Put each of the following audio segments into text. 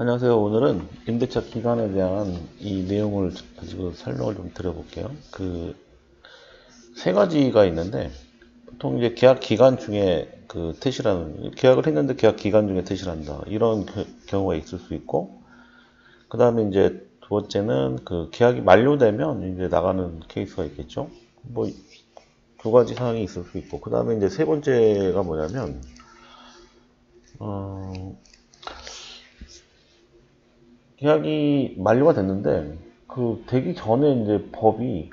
안녕하세요. 오늘은 임대차 기간에 대한 이 내용을 가지고 설명을 좀 드려볼게요. 세 가지가 있는데, 보통 이제 계약 기간 중에 계약을 했는데 계약 기간 중에 퇴실을 한다. 이런 경우가 있을 수 있고, 그 다음에 이제 두 번째는 계약이 만료되면 이제 나가는 케이스가 있겠죠. 뭐, 두 가지 상황이 있을 수 있고, 그 다음에 이제 세 번째가 뭐냐면, 어, 계약이 만료가 됐는데 되기 전에 이제 법이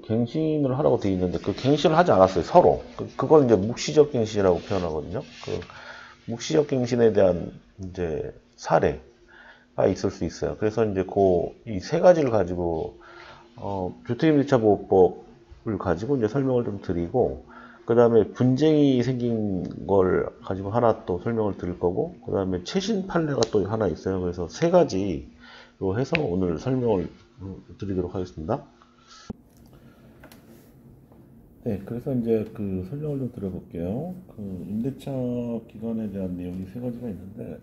갱신을 하라고 돼 있는데 갱신을 하지 않았어요, 서로. 그걸 이제 묵시적 갱신이라고 표현하거든요. 묵시적 갱신에 대한 이제 사례가 있을 수 있어요. 그래서 이제 이 세 가지를 가지고 주택임대차보호법을 가지고 이제 설명을 좀 드리고, 그 다음에 분쟁이 생긴 걸 가지고 하나 또 설명을 드릴 거고, 그 다음에 최신 판례가 또 하나 있어요. 그래서 세 가지로 해서 오늘 설명을 드리도록 하겠습니다. 네, 그래서 이제 설명을 좀 드려볼게요. 임대차 기간에 대한 내용이 세 가지가 있는데,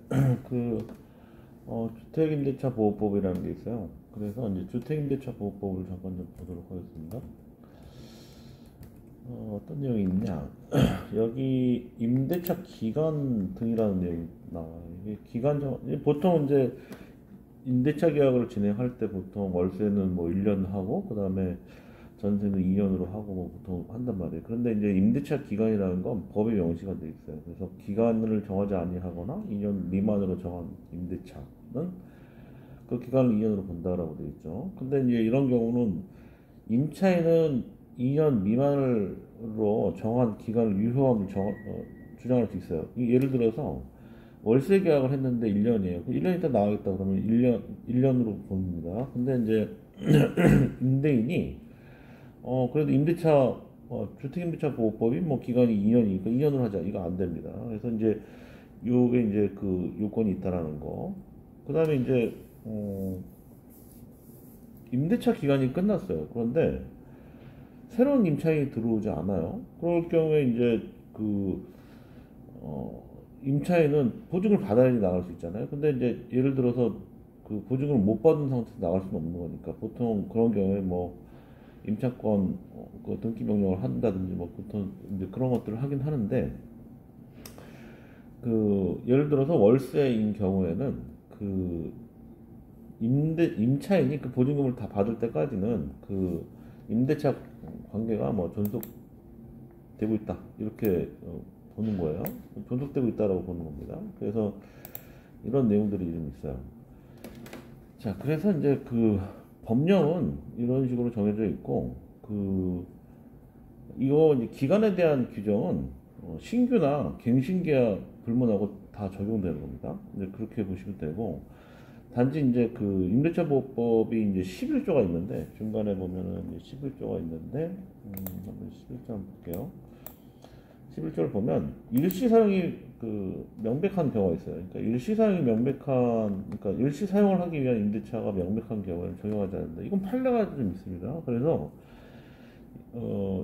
주택임대차보호법이라는 게 있어요. 그래서 이제 주택임대차보호법을 잠깐 좀 보도록 하겠습니다. 어떤 내용이 있냐? 여기 임대차 기간 등이라는 내용이 나와요. 이게 보통 이제 임대차 계약을 진행할 때 보통 월세는 뭐 1년 하고, 그 다음에 전세는 2년으로 하고 뭐 보통 한단 말이에요. 그런데 이제 임대차 기간이라는 건 법에 명시가 돼 있어요. 그래서 기간을 정하지 아니하거나 2년 미만으로 정한 임대차는 그 기간을 2년으로 본다라고 돼 있죠. 근데 이제 이런 경우는 임차인은 2년 미만으로 정한 기간을 유효함을 주장할 수 있어요. 예를 들어서 월세 계약을 했는데 1년이에요. 1년 있다 나가겠다 그러면 1년으로 봅니다. 근데 이제 임대인이 그래도 주택임대차 보호법이 뭐 기간이 2년이니까 2년으로 하자. 이거 안 됩니다. 그래서 이제 요게 이제 요건이 있다라는 거. 그 다음에 이제 임대차 기간이 끝났어요. 그런데 새로운 임차인이 들어오지 않아요. 그럴 경우에 이제 임차인은 보증을 받아야지 나갈 수 있잖아요. 근데 이제 예를 들어서 보증을 못 받은 상태에서 나갈 수는 없는 거니까 보통 그런 경우에 뭐 임차권 등기 명령을 한다든지 뭐 보통 이제 그런 것들을 하긴 하는데, 예를 들어서 월세인 경우에는 임차인이 보증금을 다 받을 때까지는 임대차 관계가 뭐 존속되고 있다 이렇게 보는 거예요. 존속되고 있다라고 보는 겁니다. 그래서 이런 내용들이 좀 있어요. 자, 그래서 이제 법령은 이런 식으로 정해져 있고, 이거 이제 기간에 대한 규정은 신규나 갱신계약 불문하고 다 적용되는 겁니다. 이제 그렇게 보시면 되고, 단지 이제 임대차보호법이 이제 11조가 있는데, 중간에 보면은 이제 11조가 있는데, 한번 11조 한번 볼게요. 11조를 보면 일시 사용이 명백한 경우가 있어요. 그러니까 일시 사용이 그러니까 일시 사용을 하기 위한 임대차가 명백한 경우에는 적용하지 않는다. 이건 판례가 좀 있습니다. 그래서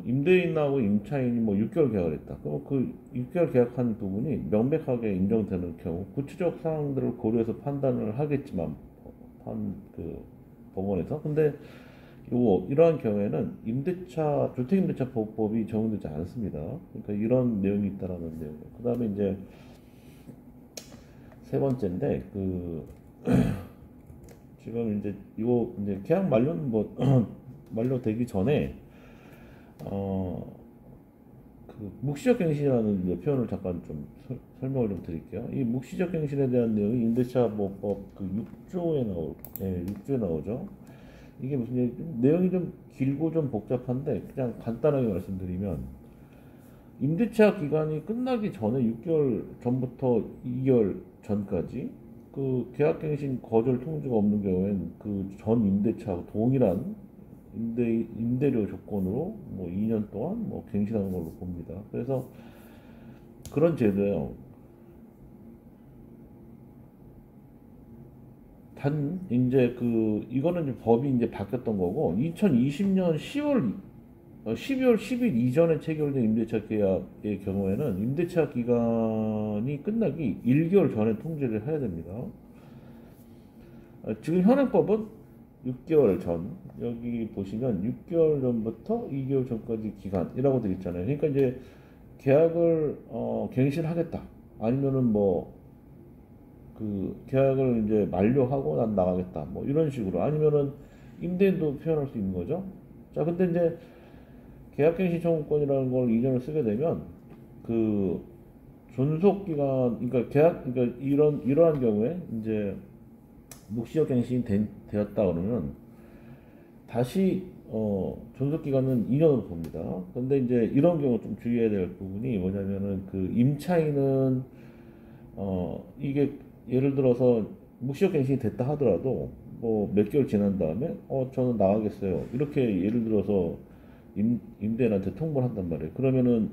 임대인하고 임차인이 뭐 6개월 계약을 했다. 그럼 6개월 계약한 부분이 명백하게 인정되는 경우 구체적 사항들을 고려해서 판단을 하겠지만 법원에서. 근데 이러한 경우에는 주택임대차보호법이 적용되지 않습니다. 그러니까 이런 내용이 있다라는 내용. 그 다음에 이제 세 번째인데, 지금 이제 이제 계약 만료는 만료되기 전에, 묵시적 갱신이라는 표현을 잠깐 좀 설명을 좀 드릴게요. 이 묵시적 갱신에 대한 내용이 임대차보호법 6조에 나오죠. 이게 무슨 내용이 좀 길고 좀 복잡한데 그냥 간단하게 말씀드리면, 임대차 기간이 끝나기 전에 6개월 전부터 2개월 전까지 계약갱신 거절 통지가 없는 경우에는 전 임대차하고 동일한 임대료 조건으로 뭐 2년 동안 뭐 갱신하는 걸로 봅니다. 그래서 그런 제도예요. 이제 이거는 이제 법이 이제 바뀌었던 거고, 2020년 12월 10일 이전에 체결된 임대차 계약의 경우에는 임대차 기간이 끝나기 1개월 전에 통지를 해야 됩니다. 지금 현행법은 6개월 전, 여기 보시면 6개월 전부터 2개월 전까지 기간이라고 되어 있잖아요. 그러니까 이제 계약을 갱신하겠다. 아니면은 뭐 그 계약을 이제 만료하고 난 나가겠다. 뭐 이런 식으로 아니면은 임대인도 표현할 수 있는 거죠. 자, 근데 이제 계약갱신 청구권이라는 걸 이전을 쓰게 되면 그 존속 기간, 그러니까 계약, 그러니까 이러한 경우에 이제 묵시적 갱신이 되었다 그러면 다시 존속 기간은 2년으로 봅니다. 근데 이제 이런 경우 좀 주의해야 될 부분이 뭐냐면은 그 임차인은 이게 예를 들어서 묵시적 갱신이 됐다 하더라도 뭐 몇 개월 지난 다음에 저는 나가겠어요. 이렇게 예를 들어서 임대인한테 통보를 한단 말이에요. 그러면은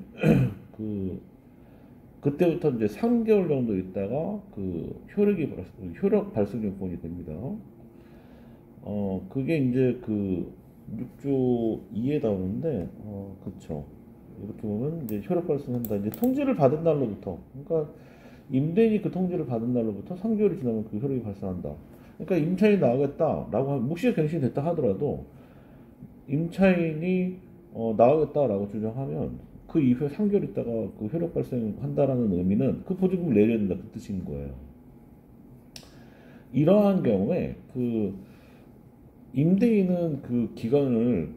그때부터 이제 3개월 정도 있다가 그 효력 발생 요건이 됩니다. 그게 이제 그 6조 2에 나오는데, 그쵸. 이렇게 보면 이제 효력 발생한다. 이제 통지를 받은 날로부터, 그러니까 임대인이 그 통지를 받은 날로부터 3개월이 지나면 그 효력이 발생한다. 그러니까 임차인이 나가겠다라고 묵시적 갱신이 됐다 하더라도 임차인이 나가겠다라고 주장하면 그 이후에 3개월 있다가 그 효력 발생한다라는 의미는 그 보증금을 내려야 된다 그 뜻인 거예요. 이러한 경우에 그 임대인은 그 기간을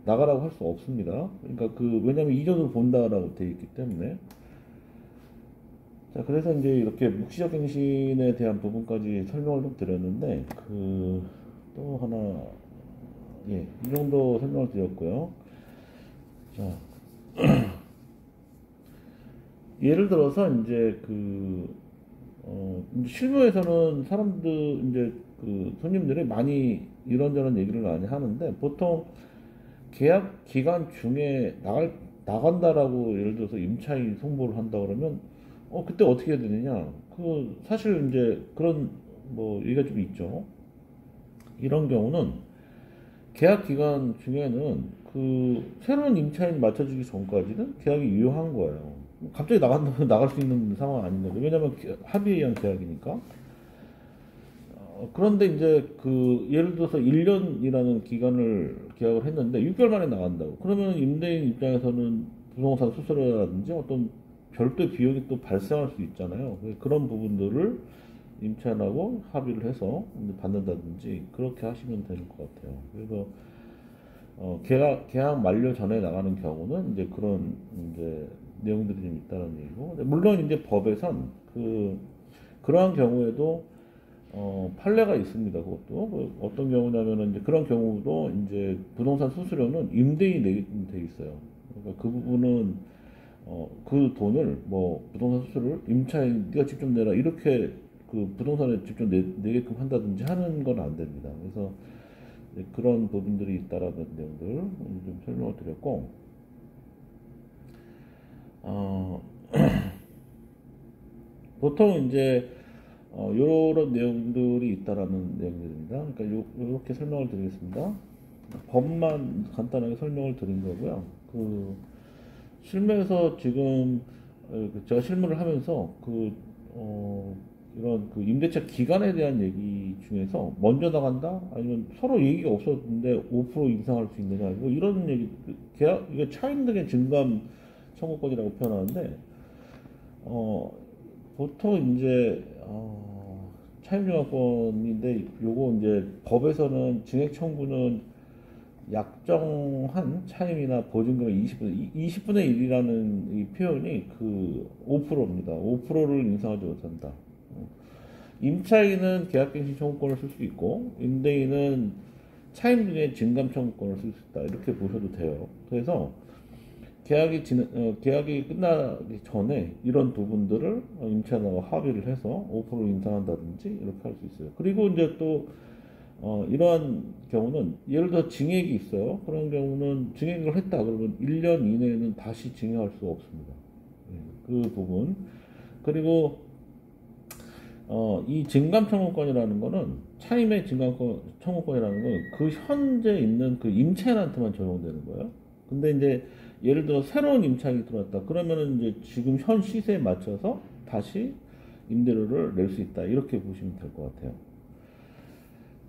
나가라고 할 수 없습니다. 그러니까 왜냐면 이전으로 본다라고 되어 있기 때문에. 자, 그래서 이제 이렇게 묵시적 갱신에 대한 부분까지 설명을 좀 드렸는데 또 하나, 예, 이 정도 설명을 드렸고요. 자, 예를 들어서 이제 이제 실무에서는 사람들 이제 손님들이 많이 이런저런 얘기를 많이 하는데 보통 계약 기간 중에 나간다라고 예를 들어서 임차인 송보를 한다 그러면 그때 어떻게 해야 되느냐? 사실 이제 그런 뭐 얘기가 좀 있죠. 이런 경우는 계약 기간 중에는 새로운 임차인 맞춰주기 전까지는 계약이 유효한 거예요. 갑자기 나간다면 나갈 수 있는 상황은 아닌 거죠. 왜냐면 합의에 의한 계약이니까. 그런데 이제 예를 들어서 1년이라는 기간을 계약을 했는데 6개월 만에 나간다고. 그러면 임대인 입장에서는 부동산 수수료라든지 어떤 별도의 비용이 또 발생할 수 있잖아요. 그런 부분들을 임차인하고 합의를 해서 받는다든지 그렇게 하시면 되는 것 같아요. 그래서 계약 만료 전에 나가는 경우는 이제 그런 이제 내용들이 좀 있다는 얘기고, 물론 이제 법에선 그러한 경우에도 판례가 있습니다. 그것도 어떤 경우냐면은 이제 그런 경우도 이제 부동산 수수료는 임대인이 내게끔 돼 있어요. 그러니까 그 부분은 그 돈을 뭐 부동산 수수료를 임차인 네가 직접 내라 이렇게 부동산에 직접 내게끔 한다든지 하는 건 안 됩니다. 그래서 그런 부분들이 있다라는 내용들 좀 설명을 드렸고, 보통 이제 이런 내용들이 있다라는 내용들입니다. 그러니까 이렇게 설명을 드리겠습니다. 법만 간단하게 설명을 드린 거고요. 실무에서 지금 제가 실무를 하면서 이런 임대차 기간에 대한 얘기 중에서 먼저 나간다? 아니면 서로 얘기가 없었는데 5% 인상할 수 있느냐? 뭐 이런 얘기, 이게 차임 등의 증감 청구권이라고 표현하는데, 보통 이제, 차임 증감권인데, 요거 이제 법에서는 증액 청구는 약정한 차임이나 보증금의 20분의 1이라는 이 표현이 5%입니다. 5%를 인상하지 못한다. 임차인은 계약갱신 청구권을 쓸 수 있고 임대인은 차임 등의 증감 청구권을 쓸 수 있다. 이렇게 보셔도 돼요. 그래서 계약이 끝나기 전에 이런 부분들을 임차인하고 합의를 해서 5% 인상한다든지 이렇게 할 수 있어요. 그리고 이제 또 이러한 경우는 예를 들어 증액이 있어요. 그런 경우는 증액을 했다 그러면 1년 이내에는 다시 증액할 수 없습니다. 그 부분. 그리고 이 증감 청구권이라는 거는 차임의 증감 청구권이라는 건 현재 있는 임차인한테만 적용되는 거예요. 근데 이제 예를 들어 새로운 임차인이 들어왔다. 그러면은 이제 지금 현 시세에 맞춰서 다시 임대료를 낼 수 있다. 이렇게 보시면 될 것 같아요.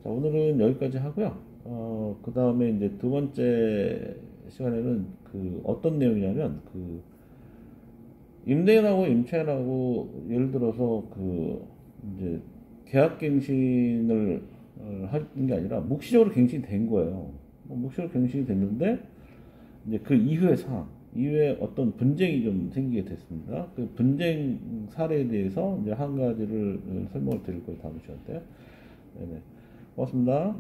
자, 오늘은 여기까지 하고요. 그 다음에 이제 두 번째 시간에는 그 어떤 내용이냐면 그 임대인하고 임차인하고 예를 들어서 그 이제 계약갱신을 하는 게 아니라 묵시적으로 갱신이 된 거예요. 묵시적으로 갱신이 됐는데 이제 그 이후의 상황, 이후에 어떤 분쟁이 좀 생기게 됐습니다. 그 분쟁 사례에 대해서 이제 한 가지를 설명을 드릴 거예요. 다음 시간 때. 네네. 고맙습니다.